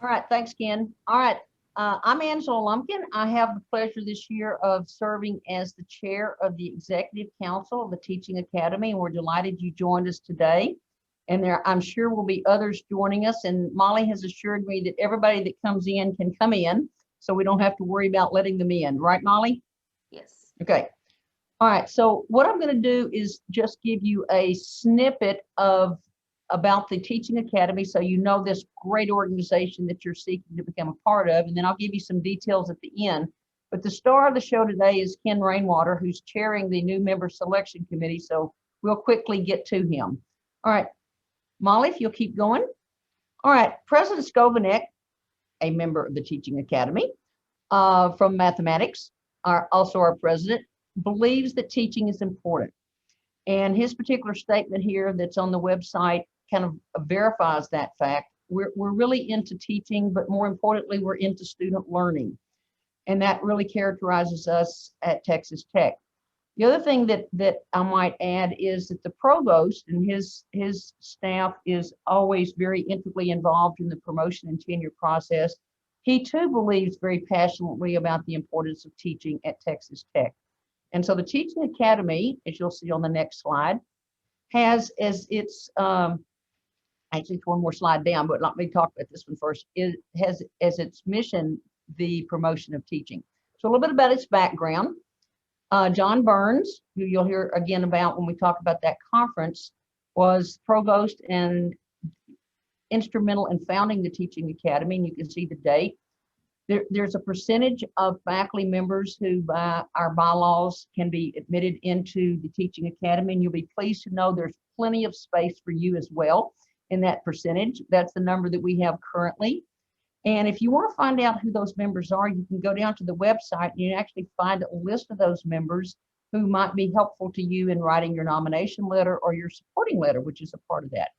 All right, thanks, Ken. All right, I'm Angela Lumpkin. I have the pleasure this year of serving as the chair of the Executive Council of the Teaching Academy, and we're delighted you joined us today. And I'm sure will be others joining us. And Molly has assured me that everybody that comes in can come in, so we don't have to worry about letting them in. Right, Molly? Yes. Okay. All right. So what I'm going to do is just give you a snippet about the Teaching Academy, so you know this great organization that you're seeking to become a part of, and then I'll give you some details at the end. But the star of the show today is Ken Rainwater, who's chairing the new member selection committee. So we'll quickly get to him. All right, Molly, if you'll keep going. All right, President Skovanec, a member of the Teaching Academy from mathematics, also our president, believes that teaching is important. And his particular statement here that's on the website kind of verifies that fact. We're really into teaching, but more importantly, we're into student learning. And that really characterizes us at Texas Tech. The other thing that I might add is that the provost and his staff is always very integrally involved in the promotion and tenure process. He too believes very passionately about the importance of teaching at Texas Tech. And so the Teaching Academy, as you'll see on the next slide, has as its actually it's one more slide down, but let me talk about this one first. It has as its mission the promotion of teaching. So a little bit about its background. John Burns, who you'll hear again about when we talk about that conference, was provost and instrumental in founding the Teaching Academy, and you can see the date. There's a percentage of faculty members who by our bylaws can be admitted into the Teaching Academy, and you'll be pleased to know there's plenty of space for you as well in that percentage. That's the number that we have currently. And if you want to find out who those members are, you can go down to the website and you actually find a list of those members who might be helpful to you in writing your nomination letter or your supporting letter, which is a part of that.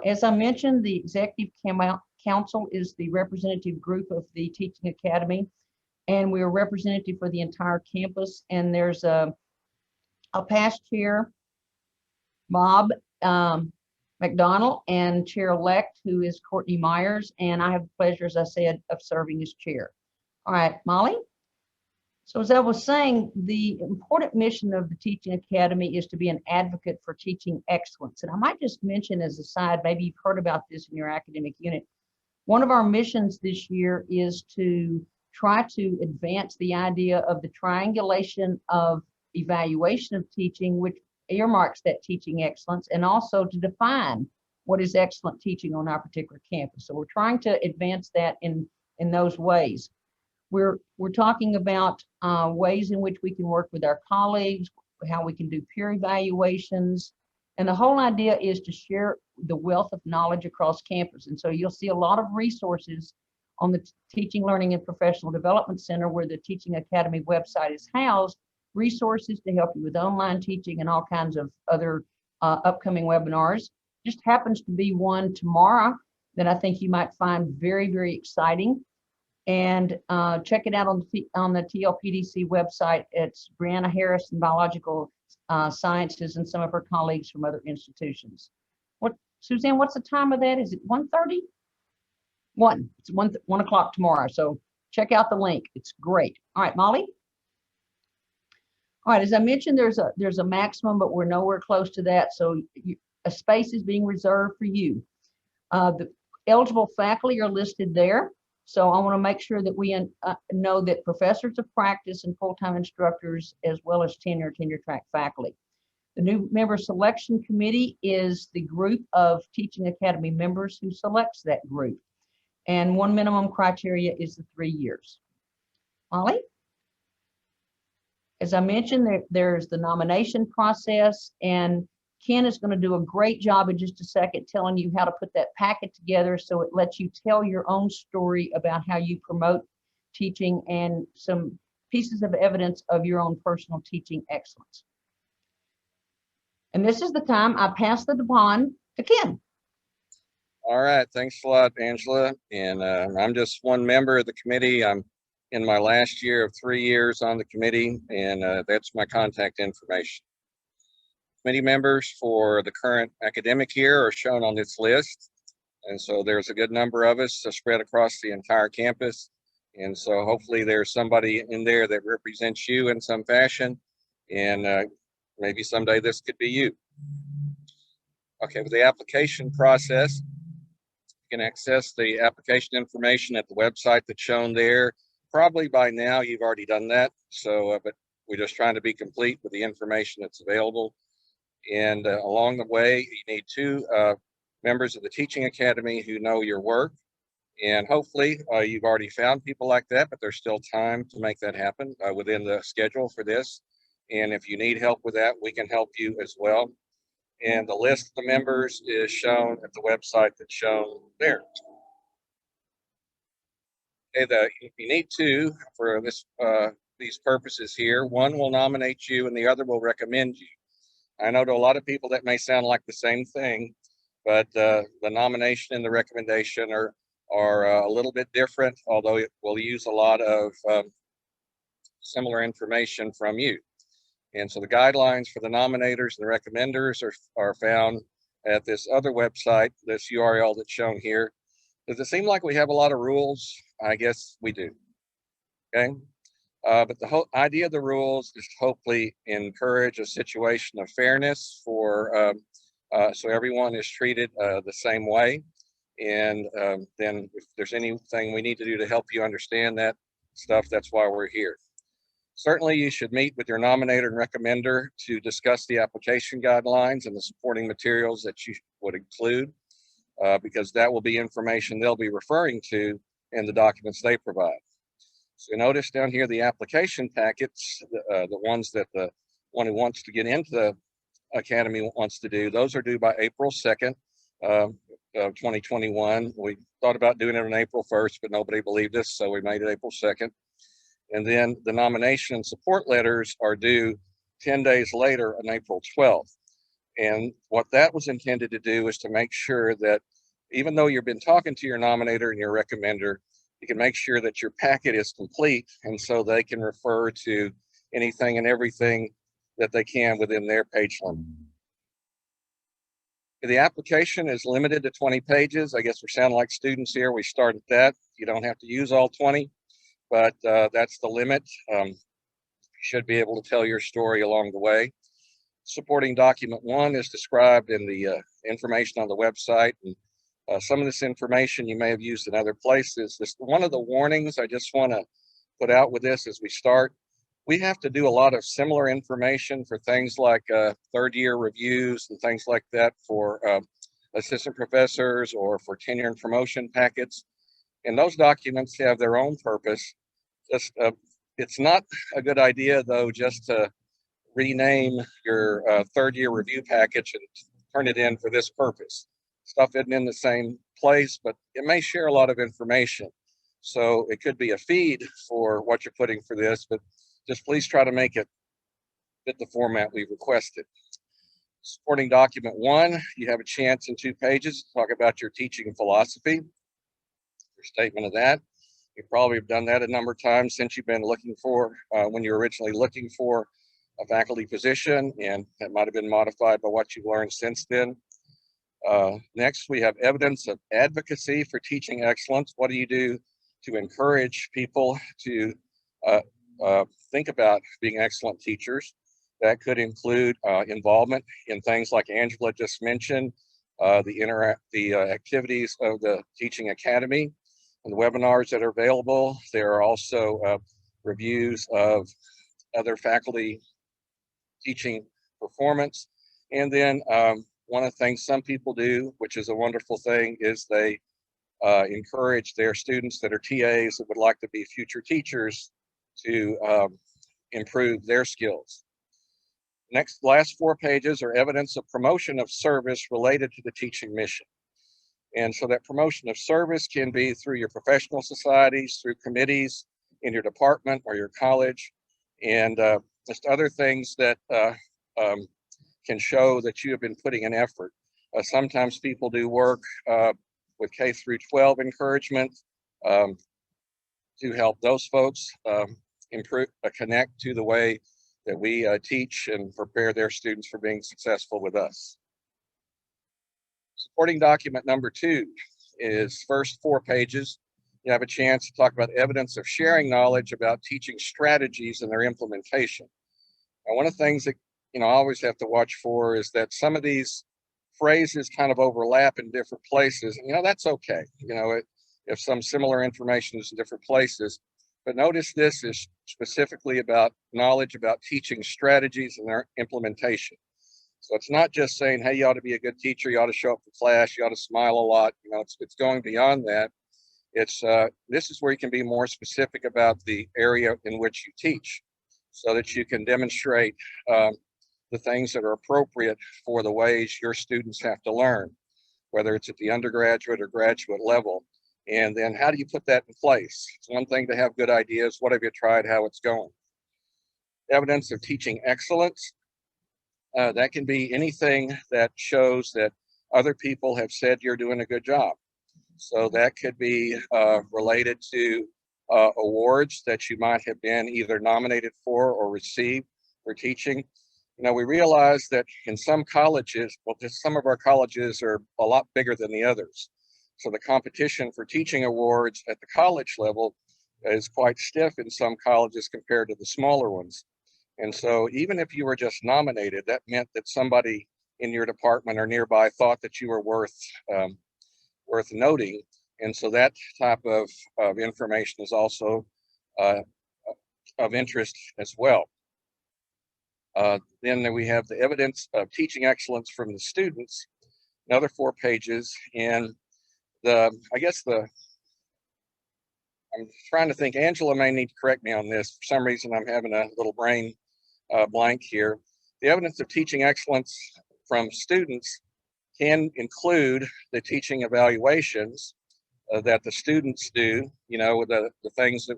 As I mentioned, the Executive Council is the representative group of the Teaching Academy, and we're representative for the entire campus. And there's a past chair, Bob McDonald, and chair-elect, who is Courtney Myers, and I have the pleasure, as I said, of serving as chair. All right, Molly. So as I was saying, the important mission of the Teaching Academy is to be an advocate for teaching excellence. And I might just mention as a side, maybe you've heard about this in your academic unit. One of our missions this year is to try to advance the idea of the triangulation of evaluation of teaching, which earmarks that teaching excellence, and also to define what is excellent teaching on our particular campus. So we're trying to advance that in those ways. We're talking about ways in which we can work with our colleagues, how we can do peer evaluations, and the whole idea is to share the wealth of knowledge across campus. And so you'll see a lot of resources on the Teaching, Learning, and Professional Development Center, where the Teaching Academy website is housed, resources to help you with online teaching and all kinds of other upcoming webinars. Just happens to be one tomorrow that I think you might find very, very exciting. And check it out on the TLPDC website. It's Brianna Harris in Biological Sciences and some of her colleagues from other institutions. Suzanne, what's the time of that? Is it 1:30? It's 1 o'clock tomorrow. So check out the link. It's great. All right, Molly. All right, as I mentioned, there's a maximum, but we're nowhere close to that. So a space is being reserved for you. The eligible faculty are listed there. So I want to make sure that we know that professors of practice and full-time instructors, as well as tenure track faculty. The new member selection committee is the group of Teaching Academy members who selects that group. And one minimum criteria is the 3 years. Molly? As I mentioned, there's the nomination process, and Ken is going to do a great job in just a second telling you how to put that packet together so it lets you tell your own story about how you promote teaching and some pieces of evidence of your own personal teaching excellence. And this is the time I pass the baton to Ken. All right, thanks a lot, Angela. And I'm just one member of the committee. I'm in my last year of 3 years on the committee, and that's my contact information. Committee members for the current academic year are shown on this list. And so there's a good number of us spread across the entire campus. And so hopefully there's somebody in there that represents you in some fashion. And maybe someday this could be you. Okay, with the application process, you can access the application information at the website that's shown there. Probably by now you've already done that. So, but we're just trying to be complete with the information that's available. And along the way, you need two members of the Teaching Academy who know your work. And hopefully you've already found people like that, but there's still time to make that happen within the schedule for this. And if you need help with that, we can help you as well. And the list of the members is shown at the website that's shown there. Okay, you need two for this these purposes here. One will nominate you and the other will recommend you. I know to a lot of people that may sound like the same thing, but the nomination and the recommendation are a little bit different, although it will use a lot of similar information from you. And so the guidelines for the nominators and the recommenders are found at this other website, this URL that's shown here. Does it seem like we have a lot of rules? I guess we do. Okay. But the whole idea of the rules is to hopefully encourage a situation of fairness for so everyone is treated the same way. And then if there's anything we need to do to help you understand that stuff, that's why we're here. Certainly, you should meet with your nominator and recommender to discuss the application guidelines and the supporting materials that you would include, because that will be information they'll be referring to in the documents they provide. So notice down here the application packets, the ones that the one who wants to get into the academy wants to do, those are due by April 2nd of 2021. We thought about doing it on April 1st, but nobody believed us, so we made it April 2nd. And then the nomination and support letters are due 10 days later on April 12th. And what that was intended to do is to make sure that even though you've been talking to your nominator and your recommender, you can make sure that your packet is complete, and so they can refer to anything and everything that they can within their page limit. The application is limited to 20 pages. I guess we sound like students here. We started that. You don't have to use all 20. But that's the limit. You should be able to tell your story along the way. Supporting document 1 is described in the information on the website. And some of this information you may have used in other places. One of the warnings I just want to put out with this as we start, we have to do a lot of similar information for things like third-year reviews and things like that for assistant professors or for tenure and promotion packets. And those documents have their own purpose. It's not a good idea, though, just to rename your third-year review package and turn it in for this purpose. Stuff isn't in the same place, but it may share a lot of information. So it could be a feed for what you're putting for this, but just please try to make it fit the format we've requested. Supporting document 1, you have a chance in 2 pages to talk about your teaching philosophy, your statement of that. You probably have done that a number of times since you've been looking for, when you were originally looking for a faculty position, and that might have been modified by what you've learned since then. Next, we have evidence of advocacy for teaching excellence. What do you do to encourage people to think about being excellent teachers? That could include involvement in things like Angela just mentioned, the activities of the Teaching Academy and the webinars that are available. There are also reviews of other faculty teaching performance. And then one of the things some people do, which is a wonderful thing, is they encourage their students that are TAs that would like to be future teachers to improve their skills. Last 4 pages are evidence of promotion of service related to the teaching mission. And so that promotion of service can be through your professional societies, through committees in your department or your college, and just other things that can show that you have been putting an effort. Sometimes people do work with K through 12 encouragement to help those folks improve, connect to the way that we teach and prepare their students for being successful with us. Supporting document number 2, is first 4 pages. You have a chance to talk about evidence of sharing knowledge about teaching strategies and their implementation. And one of the things that I always have to watch for is that some of these phrases kind of overlap in different places. And, that's okay. If some similar information is in different places. But notice this is specifically about knowledge about teaching strategies and their implementation. So it's not just saying, hey, you ought to be a good teacher, you ought to show up for class, you ought to smile a lot. It's going beyond that. This is where you can be more specific about the area in which you teach, so that you can demonstrate the things that are appropriate for the ways your students have to learn, whether it's at the undergraduate or graduate level. And then how do you put that in place? It's one thing to have good ideas. What have you tried? How it's going? Evidence of teaching excellence. That can be anything that shows that other people have said you're doing a good job. So that could be related to awards that you might have been either nominated for or received for teaching. We realize that in some colleges, just some of our colleges are a lot bigger than the others. So the competition for teaching awards at the college level is quite stiff in some colleges compared to the smaller ones. And so even if you were just nominated, that meant that somebody in your department or nearby thought that you were worth noting. And so that type of information is also of interest as well. Then we have the evidence of teaching excellence from the students, another 4 pages. And I'm trying to think, Angela may need to correct me on this. For some reason, I'm having a little brain blank here. The evidence of teaching excellence from students can include the teaching evaluations that the students do, the things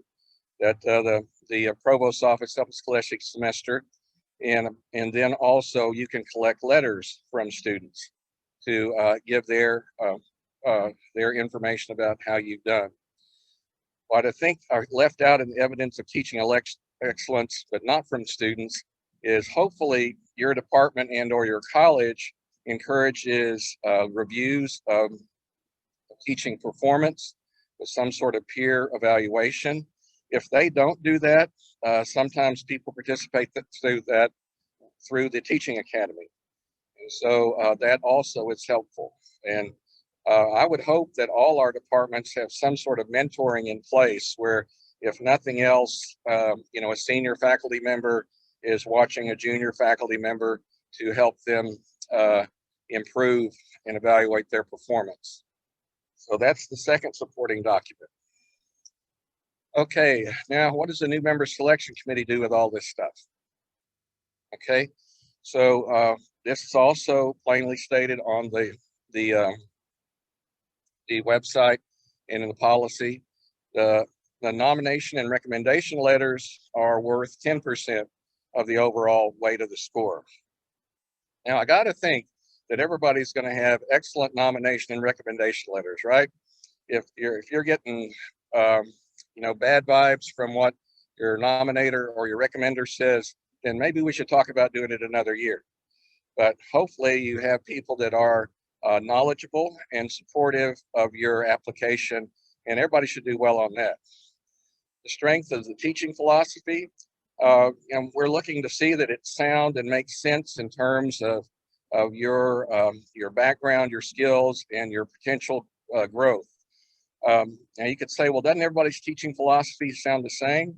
that the provost's office helps scholastic semester. And then also you can collect letters from students to give their information about how you've done. What I think are left out in the evidence of teaching excellence, but not from students, is hopefully your department and or your college encourages reviews of teaching performance with some sort of peer evaluation. If they don't do that, sometimes people participate through the teaching academy. And so that also is helpful. And I would hope that all our departments have some sort of mentoring in place where, if nothing else, a senior faculty member is watching a junior faculty member to help them improve and evaluate their performance. So that's the second supporting document. Okay, now what does the new member selection committee do with all this stuff? Okay, so this is also plainly stated on the website and in the policy. The nomination and recommendation letters are worth 10% of the overall weight of the score. Now, I got to think that everybody's going to have excellent nomination and recommendation letters, right? If you're getting bad vibes from what your nominator or your recommender says, then maybe we should talk about doing it another year. But hopefully you have people that are knowledgeable and supportive of your application, and everybody should do well on that. The strength of the teaching philosophy, and we're looking to see that it's sound and makes sense in terms of your background, your skills, and your potential growth. Now you could say, well, doesn't everybody's teaching philosophy sound the same?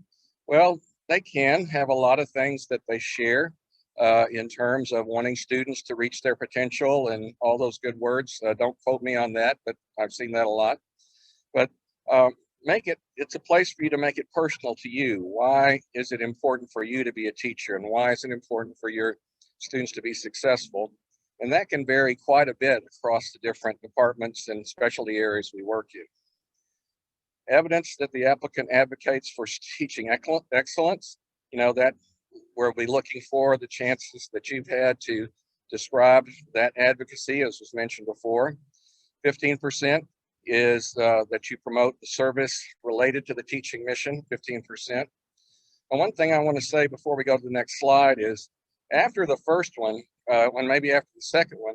Well, they can have a lot of things that they share in terms of wanting students to reach their potential and all those good words. Don't quote me on that, but I've seen that a lot. But it's a place for you to make it personal to you. Why is it important for you to be a teacher, and why is it important for your students to be successful? And that can vary quite a bit across the different departments and specialty areas we work in. Evidence that the applicant advocates for teaching excellence, that we'll be looking for the chances that you've had to describe that advocacy, as was mentioned before. 15% is that you promote the service related to the teaching mission, 15%. And one thing I want to say before we go to the next slide is, after the first one, maybe after the second one,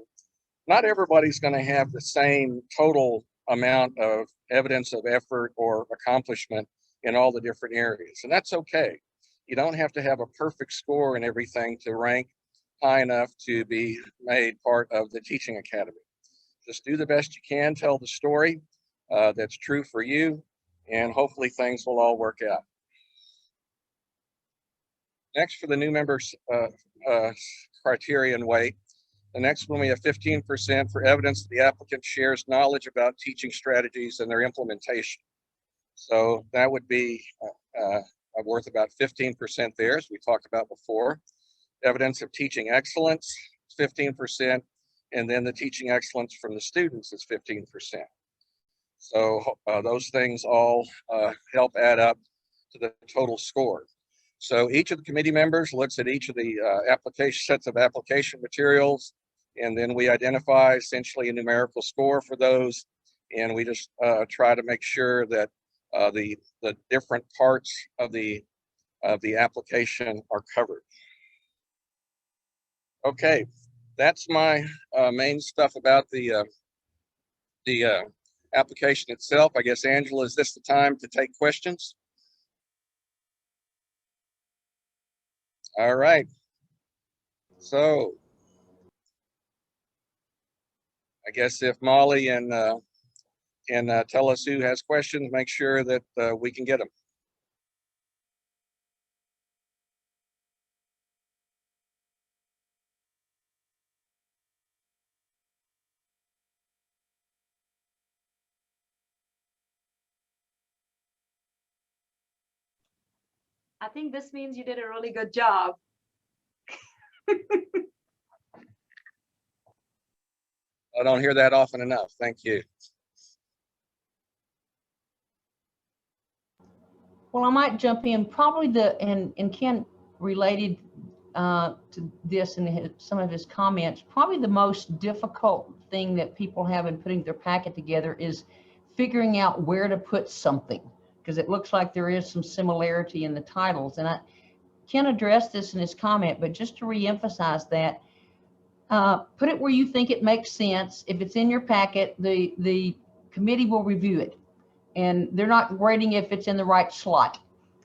not everybody's going to have the same total amount of evidence of effort or accomplishment in all the different areas. And that's okay. You don't have to have a perfect score in everything to rank high enough to be made part of the Teaching Academy. Just do the best you can, tell the story that's true for you, and hopefully things will all work out. Next, for the new members criteria and weight, the next one we have 15% for evidence that the applicant shares knowledge about teaching strategies and their implementation. So that would be worth about 15% there, as we talked about before. Evidence of teaching excellence, 15%, and then the teaching excellence from the students is 15%. So those things all help add up to the total score. So each of the committee members looks at each of the sets of application materials, and then we identify essentially a numerical score for those, and we just try to make sure that the different parts of the application are covered. Okay, that's my main stuff about the application itself. I guess, Angela, is this the time to take questions? All right. So I guess if Molly can tell us who has questions, make sure that we can get them. I think this means you did a really good job. I don't hear that often enough. Thank you. Well, I might jump in. Probably and Ken related to this in some of his comments. Probably the most difficult thing that people have in putting their packet together is figuring out where to put something, because it looks like there is some similarity in the titles. And Ken addressed this in his comment, but just to reemphasize that, put it where you think it makes sense. If it's in your packet, the committee will review it, and they're not grading if it's in the right slot.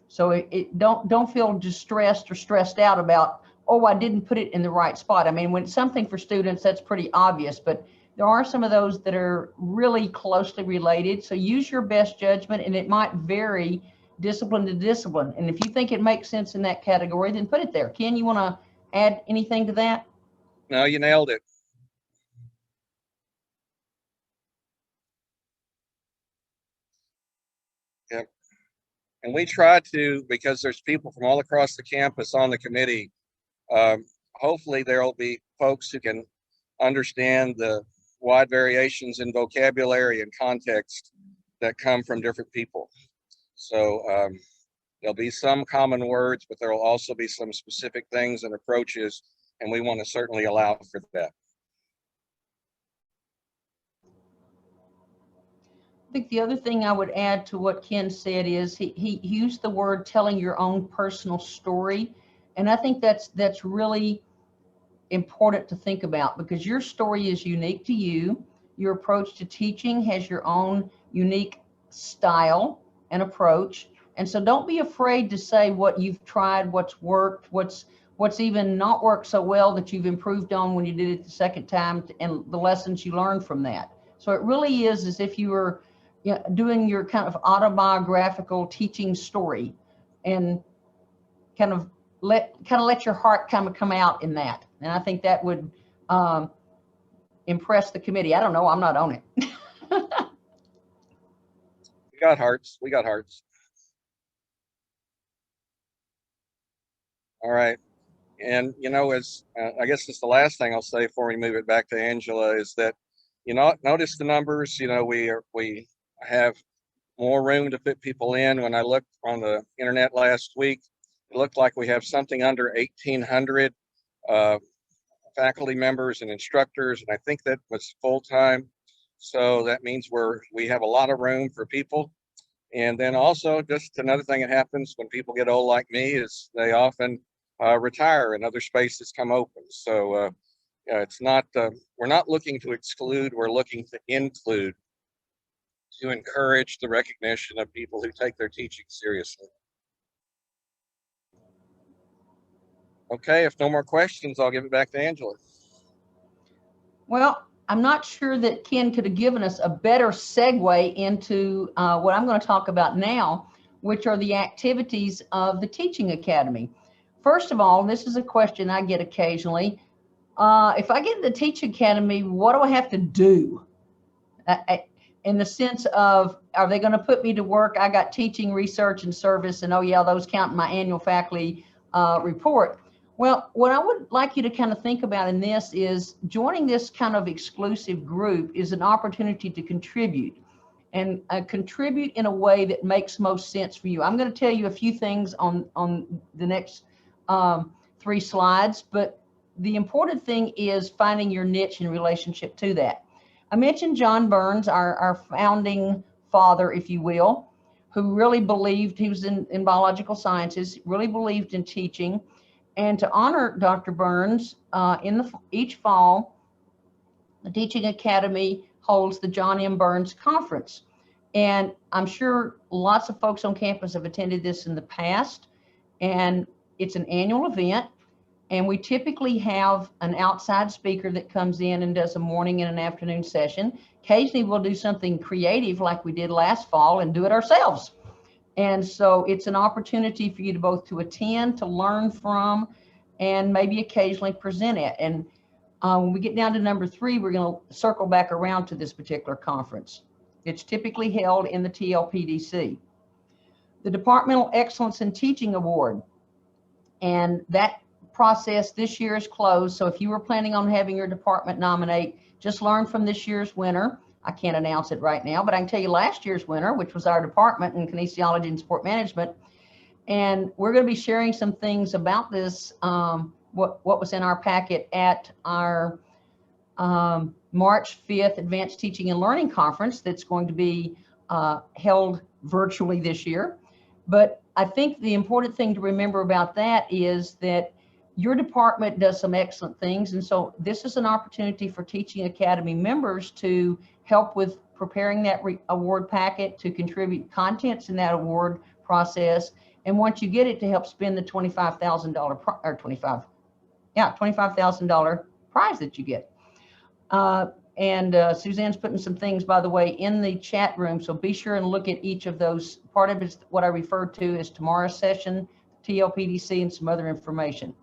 So don't feel distressed or stressed out about, oh, I didn't put it in the right spot. I mean, when it's something for students, that's pretty obvious, but there are some of those that are really closely related. So use your best judgment, and it might vary discipline to discipline. And if you think it makes sense in that category, then put it there. Ken, you want to add anything to that? No, you nailed it. Yep. And we try to, because there's people from all across the campus on the committee, hopefully there will be folks who can understand the wide variations in vocabulary and context that come from different people. So there'll be some common words, but there will also be some specific things and approaches, and we want to certainly allow for that. I think the other thing I would add to what Ken said is he used the word telling your own personal story. And I think that's really important to think about, because your story is unique to you. Your approach to teaching has your own unique style and approach. And so don't be afraid to say what you've tried, what's worked, what's even not worked so well that you've improved on when you did it the second time, and the lessons you learned from that. So it really is as if you were doing your kind of autobiographical teaching story, and kind of let your heart kind of come out in that. And I think that would impress the committee. I don't know, I'm not on it. We got hearts. We got hearts. All right. And, as I guess it's the last thing I'll say before we move it back to Angela is that, notice the numbers. We have more room to fit people in. When I looked on the internet last week, it looked like we have something under 1,800 faculty members and instructors, and I think that was full-time. So that means we have a lot of room for people. And then also, just another thing that happens when people get old like me is they often retire and other spaces come open. So it's not, we're not looking to exclude, we're looking to include to encourage the recognition of people who take their teaching seriously. Okay, if no more questions, I'll give it back to Angela. Well, I'm not sure that Ken could have given us a better segue into what I'm going to talk about now, which are the activities of the Teaching Academy. First of all, this is a question I get occasionally. If I get in the Teaching Academy, what do I have to do? In the sense of, are they going to put me to work? I got teaching, research, and service, and oh yeah, those count in my annual faculty report. Well, what I would like you to kind of think about in this is joining this kind of exclusive group is an opportunity to contribute, and contribute in a way that makes most sense for you. I'm going to tell you a few things on the next 3 slides, but the important thing is finding your niche in relationship to that. I mentioned John Burns, our founding father, if you will, who really believed, he was in biological sciences, really believed in teaching. And to honor Dr. Burns, each fall, the Teaching Academy holds the John M. Burns Conference. And I'm sure lots of folks on campus have attended this in the past. And it's an annual event. And we typically have an outside speaker that comes in and does a morning and an afternoon session. Occasionally we'll do something creative like we did last fall and do it ourselves. And so it's an opportunity for you to both to attend, to learn from, and maybe occasionally present it. And when we get down to number 3, we're going to circle back around to this particular conference. It's typically held in the TLPDC. The Departmental Excellence in Teaching Award, and that process this year is closed. So if you were planning on having your department nominate, just learn from this year's winner. I can't announce it right now, but I can tell you last year's winner, which was our department in kinesiology and sport management. And we're going to be sharing some things about this, what was in our packet at our March 5th Advanced Teaching and Learning Conference that's going to be held virtually this year. But I think the important thing to remember about that is that your department does some excellent things. And so this is an opportunity for Teaching Academy members to help with preparing that award packet, to contribute contents in that award process. And once you get it, to help spend the $25,000 or $25,000 prize that you get. Suzanne's putting some things, by the way, in the chat room. So be sure and look at each of those. Part of it's what I referred to as tomorrow's session, TLPDC, and some other information.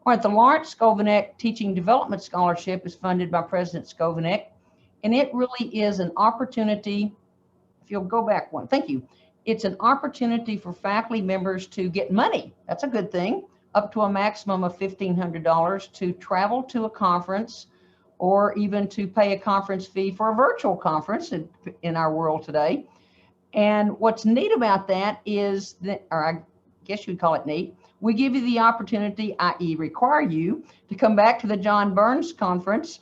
All right, the Lawrence Skovanec Teaching Development Scholarship is funded by President Skovanec, and it really is an opportunity, if you'll go back one, thank you. It's an opportunity for faculty members to get money. That's a good thing, up to a maximum of $1,500 to travel to a conference, or even to pay a conference fee for a virtual conference in our world today. And what's neat about that is that, or I guess you'd call it neat, we give you the opportunity, i.e. require you, to come back to the John Burns Conference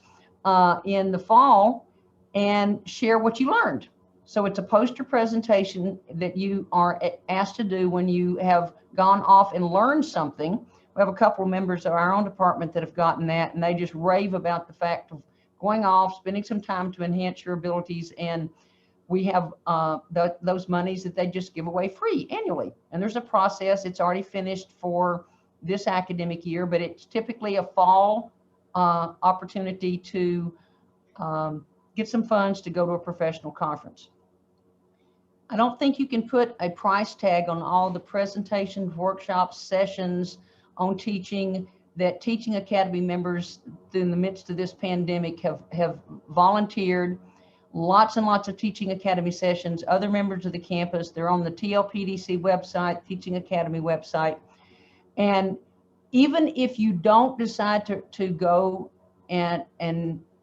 in the fall and share what you learned. So it's a poster presentation that you are asked to do when you have gone off and learned something. We have a couple of members of our own department that have gotten that, and they just rave about the fact of going off, spending some time to enhance your abilities. And we have those monies that they just give away free annually. And there's a process. It's already finished for this academic year, but it's typically a fall opportunity to get some funds to go to a professional conference. I don't think you can put a price tag on all the presentations, workshops, sessions on teaching that Teaching Academy members in the midst of this pandemic have volunteered. Lots and lots of Teaching Academy sessions, other members of the campus, they're on the TLPDC website, Teaching Academy website. And even if you don't decide to go and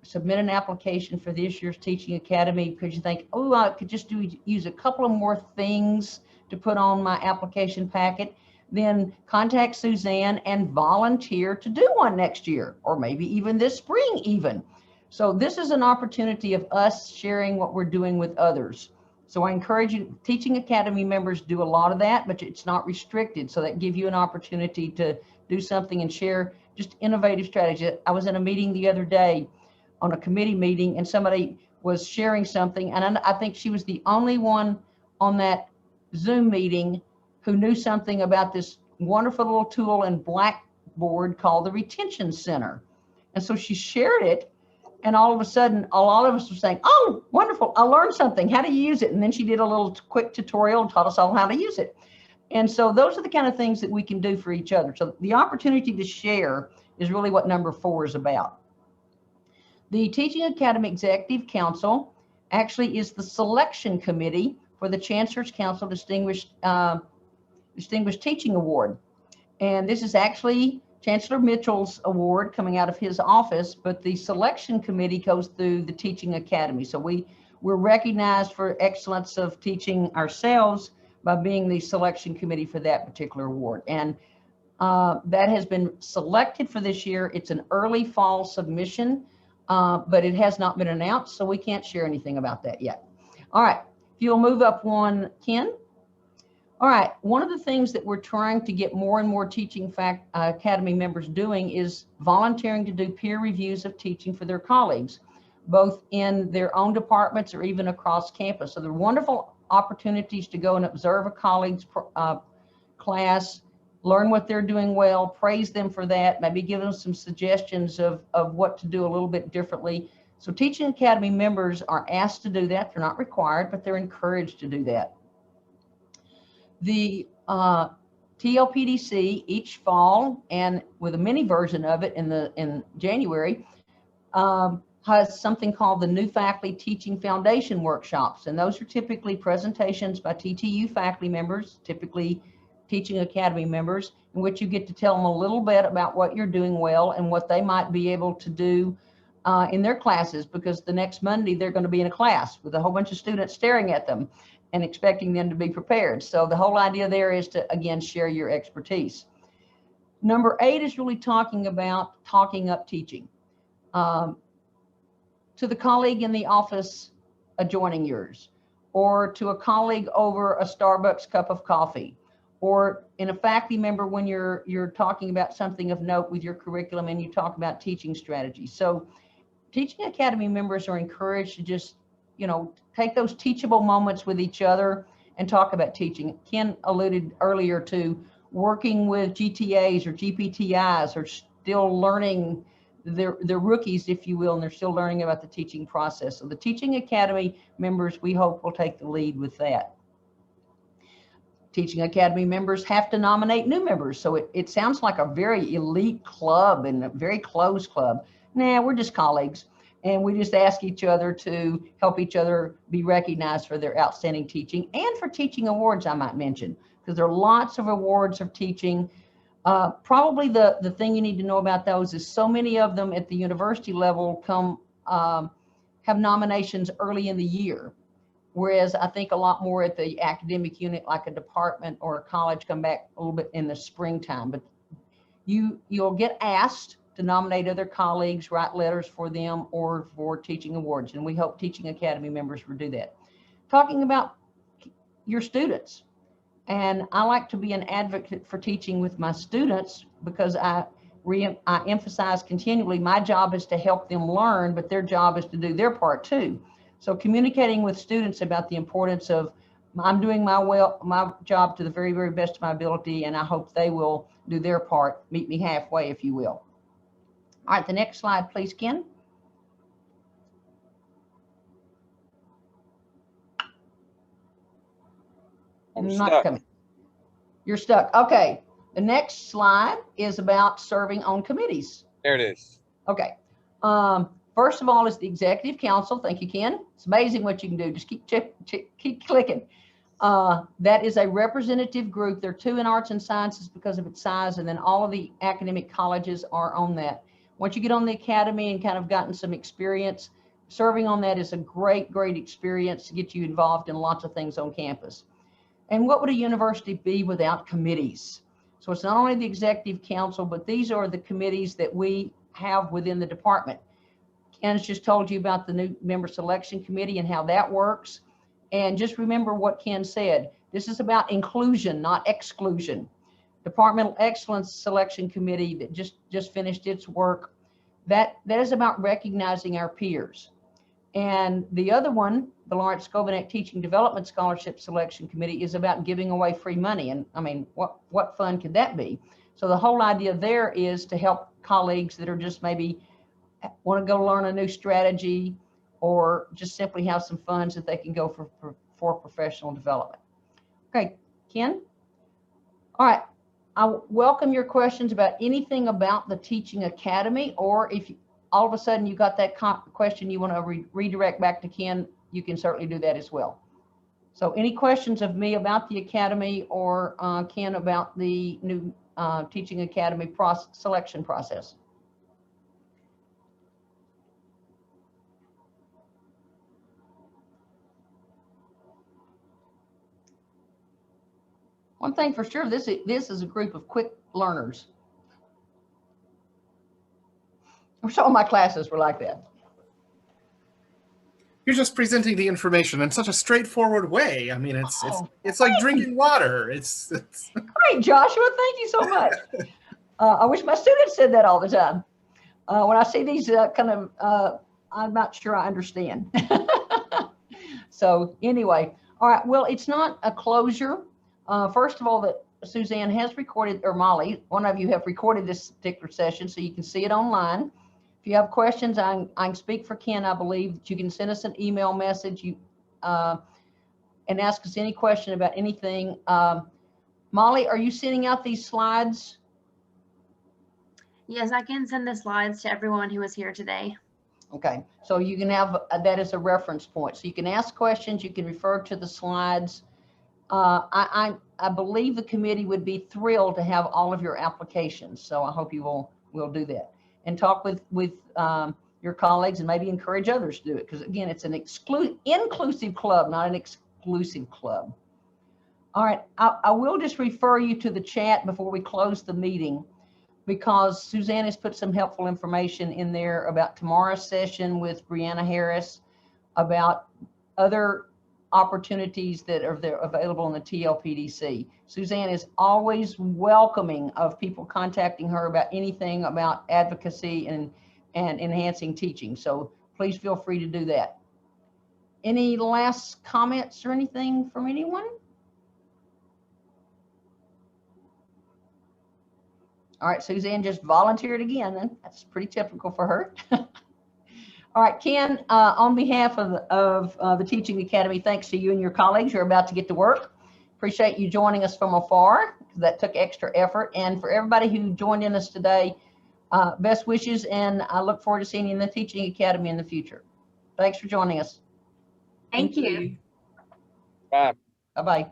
submit an application for this year's Teaching Academy because you think, oh, I could just use a couple of more things to put on my application packet, then contact Suzanne and volunteer to do one next year, or maybe even this spring even. So this is an opportunity of us sharing what we're doing with others. So I encourage you, Teaching Academy members do a lot of that, but it's not restricted. So that gives you an opportunity to do something and share just innovative strategy. I was in a meeting the other day on a committee meeting, and somebody was sharing something, and I think she was the only one on that Zoom meeting who knew something about this wonderful little tool in Blackboard called the Retention Center. And so she shared it, and all of a sudden, a lot of us were saying, "Oh, wonderful, I learned something. How do you use it?" And then she did a little quick tutorial and taught us all how to use it. And so those are the kind of things that we can do for each other. So the opportunity to share is really what number 4 is about. The Teaching Academy Executive Council actually is the selection committee for the Chancellor's Council Distinguished Teaching Award. And this is actually Chancellor Mitchell's award coming out of his office, but the selection committee goes through the Teaching Academy. So we're recognized for excellence of teaching ourselves by being the selection committee for that particular award. And that has been selected for this year. It's an early fall submission, but it has not been announced, so we can't share anything about that yet. All right, if you'll move up one, Ken. All right, one of the things that we're trying to get more and more Teaching Academy members doing is volunteering to do peer reviews of teaching for their colleagues, both in their own departments or even across campus. So they're wonderful opportunities to go and observe a colleague's class, learn what they're doing well, praise them for that, maybe give them some suggestions of what to do a little bit differently. So Teaching Academy members are asked to do that. They're not required, but they're encouraged to do that. The TLPDC each fall, and with a mini version of it in January, has something called the New Faculty Teaching Foundation workshops. And those are typically presentations by TTU faculty members, typically Teaching Academy members, in which you get to tell them a little bit about what you're doing well and what they might be able to do in their classes, because the next Monday they're going to be in a class with a whole bunch of students staring at them and expecting them to be prepared. So the whole idea there is to, again, share your expertise. Number 8 is really talking about talking up teaching. To the colleague in the office adjoining yours, or to a colleague over a Starbucks cup of coffee, or in a faculty member when you're talking about something of note with your curriculum and you talk about teaching strategy. So Teaching Academy members are encouraged to just, take those teachable moments with each other and talk about teaching. Ken alluded earlier to working with GTAs or GPTIs, or still learning. They're rookies, if you will, and they're still learning about the teaching process. So the Teaching Academy members, we hope, will take the lead with that. Teaching Academy members have to nominate new members. So it sounds like a very elite club and a very closed club. Nah, we're just colleagues. And we just ask each other to help each other be recognized for their outstanding teaching and for teaching awards, I might mention, because there are lots of awards of teaching. Probably the thing you need to know about those is so many of them at the university level have nominations early in the year. Whereas I think a lot more at the academic unit, like a department or a college, come back a little bit in the springtime. But you'll get asked to nominate other colleagues, write letters for them, or for teaching awards. And we hope Teaching Academy members will do that. Talking about your students. And I like to be an advocate for teaching with my students, because I emphasize continually, my job is to help them learn, but their job is to do their part too. So communicating with students about the importance of, I'm doing my job to the very, very best of my ability, and I hope they will do their part, meet me halfway, if you will. All right, the next slide, please, Ken. I'm Not stuck. coming. You're stuck. Okay, the next slide is about serving on committees. There it is. Okay. First of all is the Executive Council. Thank you, Ken. It's amazing what you can do. Just keep clicking. That is a representative group. There are 2 in arts and sciences because of its size, and then all of the academic colleges are on that. Once you get on the academy and kind of gotten some experience, serving on that is a great, great experience to get you involved in lots of things on campus. And what would a university be without committees? So it's not only the Executive Council, but these are the committees that we have within the department. Ken has just told you about the new member selection committee and how that works. And just remember what Ken said. This is about inclusion, not exclusion. Departmental Excellence Selection Committee that just finished its work, that is about recognizing our peers. And the other one, the Lawrence Skovanec Teaching Development Scholarship Selection Committee, is about giving away free money. And I mean, what fun could that be? So the whole idea there is to help colleagues that are just maybe want to go learn a new strategy, or just simply have some funds that they can go for professional development. Okay, Ken? All right, I welcome your questions about anything about the Teaching Academy, or if all of a sudden you got that question you want to redirect back to Ken, you can certainly do that as well. So any questions of me about the Academy, or Ken about the new Teaching Academy selection process? One thing for sure, this is a group of quick learners. I wish all my classes were like that. You're just presenting the information in such a straightforward way. I mean, it's like drinking water. It's Great, Joshua. Thank you so much. I wish my students said that all the time. When I see these I'm not sure I understand. So anyway, all right. Well, it's not a closure. First of all, that Suzanne has recorded, or Molly, one of you have recorded this particular session, so you can see it online. If you have questions, I can speak for Ken. I believe that you can send us an email message and ask us any question about anything. Molly, are you sending out these slides? Yes, I can send the slides to everyone who was here today. Okay, so you can have that as a reference point. So you can ask questions, you can refer to the slides. I believe the committee would be thrilled to have all of your applications. So I hope you will do that and talk with your colleagues, and maybe encourage others to do it. Because again, it's an inclusive club, not an exclusive club. All right, I will just refer you to the chat before we close the meeting, because Suzanne has put some helpful information in there about tomorrow's session with Brianna Harris, about other opportunities that are there available in the TLPDC. Suzanne is always welcoming of people contacting her about anything about advocacy and enhancing teaching. So please feel free to do that. Any last comments or anything from anyone? All right, Suzanne just volunteered again, and that's pretty typical for her. All right, Ken, on behalf of the Teaching Academy, thanks to you and your colleagues. You're about to get to work. Appreciate you joining us from afar. That took extra effort. And for everybody who joined in us today, best wishes, and I look forward to seeing you in the Teaching Academy in the future. Thanks for joining us. Thank you. Bye. Bye-bye.